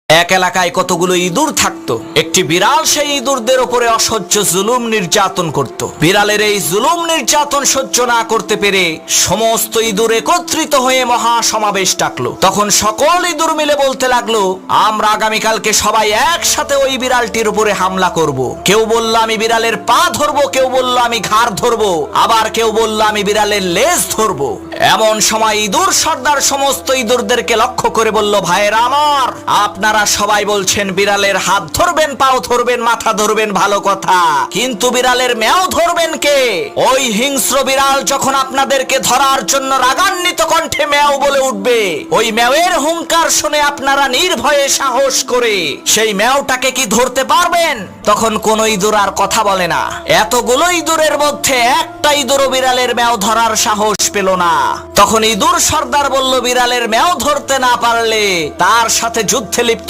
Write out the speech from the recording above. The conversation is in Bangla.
এক এলাকায় কতগুলো ইঁদুর থাকতো। একটি বিড়াল সেই ইঁদুরদের উপরে অসহ্য জুলুম নির্যাতন করত। বিড়ালের এই জুলুম নির্যাতন সহ্য না করতে পেরে সমস্ত ইঁদুর একত্রিত হয়ে মহা সমাবেশ ডাকলো। তখন সকল ইঁদুর মিলে বলতে লাগলো, আমরা আগামীকালকে সবাই একসাথে ওই বিড়ালটির উপরে হামলা করব। কেউ বলল আমি বিড়ালের পা ধরবো, কেউ বলল আমি ঘাড় ধরবো, আবার কেউ বলল আমি বিড়ালের লেজ ধরবো। এমন সময় ইঁদুর সর্দার সমস্ত ইঁদুরদেরকে লক্ষ্য করে বলল, ভাইয়েরা আমার, আপনারা সবাই বলছেন বিড়ালের হাত ধরবেন, পাও ধরবেন, মাথা ধরবেন, ভালো কথা, কিন্তু বিড়ালের ম্যাও ধরবেন কে? ওই হিংস্র বিড়াল যখন আপনাদেরকে ধরার জন্য রাগান্বিত কণ্ঠে ম্যাও বলে উঠবে, ওই ম্যাওয়ের হুঙ্কার শুনে আপনারা নির্ভয়ে সাহস করে সেই ম্যাওটাকে কি ধরতে পারবেন? তখন কোন ইঁদুর আর কথা বলে না। এতগুলো ইঁদুরের মধ্যে একটা ইঁদুরও বিড়ালের ম্যাও ধরার সাহস পেল না। তখন ইঁদুর সর্দার বলল, বিড়ালের ম্যাও ধরতে না পারলে তার সাথে যুদ্ধে লিপ্ত